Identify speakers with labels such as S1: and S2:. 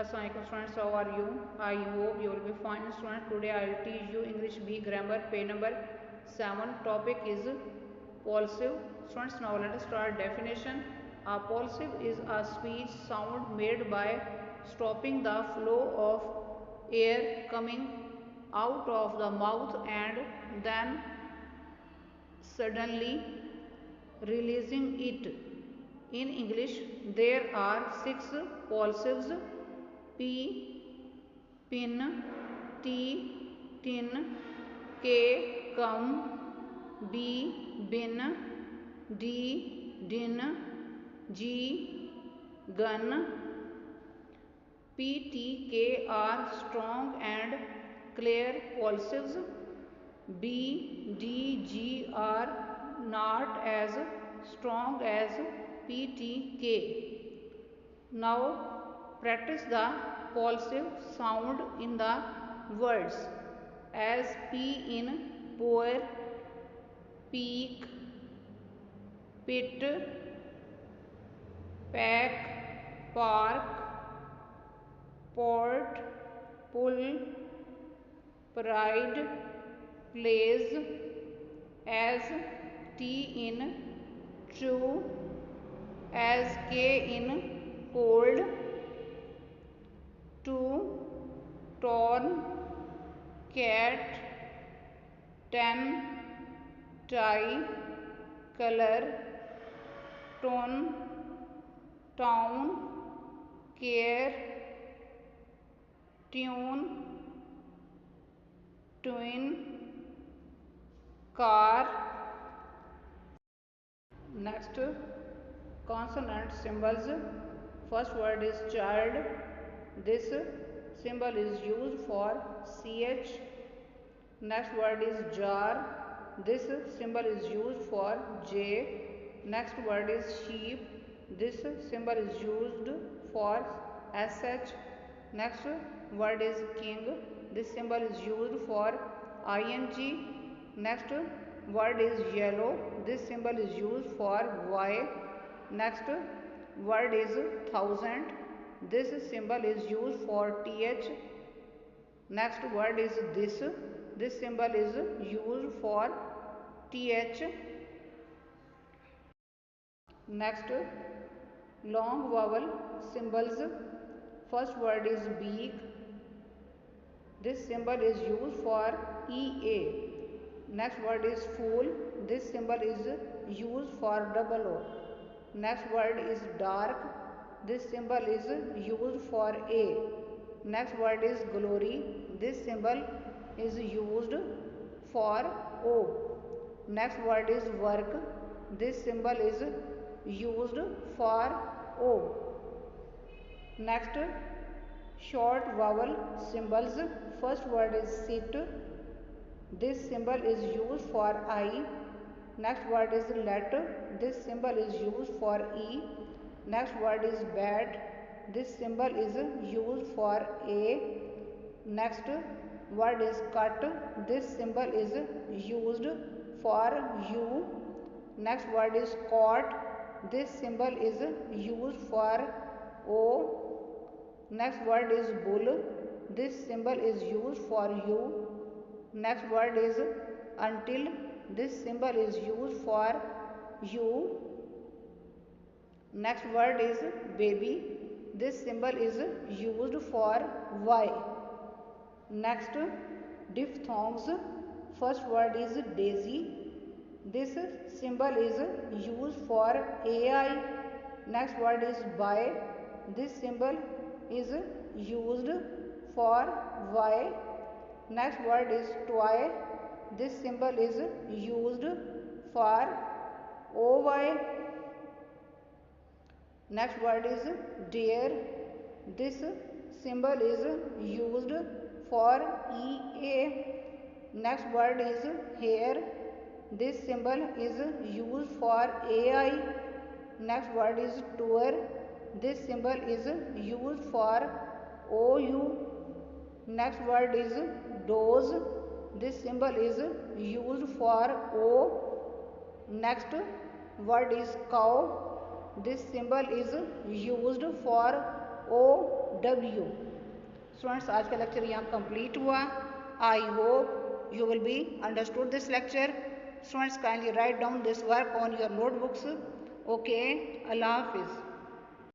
S1: Assalamualaikum students, how are you? I hope you will be fine students. Today I will teach you English B grammar page number 7. Topic is plosive. Students, now let us start definition. A plosive is a speech sound made by stopping the flow of air coming out of the mouth and then suddenly releasing it. In English, there are 6 plosives: P, pin, T, tin, K, come, B, bin, D, din, G, gun. P, T, K are strong and clear plosives. B, D, G are not as strong as P, T, K. Now practice the plosive sound in the words as P in pour, peak, pit, pack, park, port, pull, pride, plays, as T in true, as K in cold, to, torn, cat, ten, tie, color, tone, town, care, tune, twin, car. Next, consonant symbols. First word is child. This symbol is used for ch. Next word is jar. This symbol is used for j. Next word is sheep. This symbol is used for sh. Next word is king. This symbol is used for ing. Next word is yellow. This symbol is used for y. Next word is thousand. This symbol is used for th. Next word is this. This symbol is used for th. Next, long vowel symbols. First word is beak. This symbol is used for ea. Next word is fool. This symbol is used for double o. Next word is dark. This symbol is used for a. Next word is glory. This symbol is used for o. Next word is work. This symbol is used for o. Next, short vowel symbols. First word is sit. This symbol is used for I. Next word is let. This symbol is used for e. Next word is bat. This symbol is used for a. Next word is cut. This symbol is used for u. Next word is caught. This symbol is used for o. Next word is bull. This symbol is used for u. Next word is until. This symbol is used for u. Next word is baby. This symbol is used for y. Next, diphthongs. First word is daisy. This symbol is used for ai. Next word is by. This symbol is used for y. Next word is toy. This symbol is used for oy. Next word is deer. This symbol is used for ea. Next word is hair. This symbol is used for ai. Next word is tour. This symbol is used for ou. Next word is dose. This symbol is used for o. Next word is cow. This symbol is used for OW। Students, आज का lecture यहाँ complete हुआ। I hope you will be understood this lecture. Students, kindly write down this work on your notebooks. Okay, Allah Hafiz.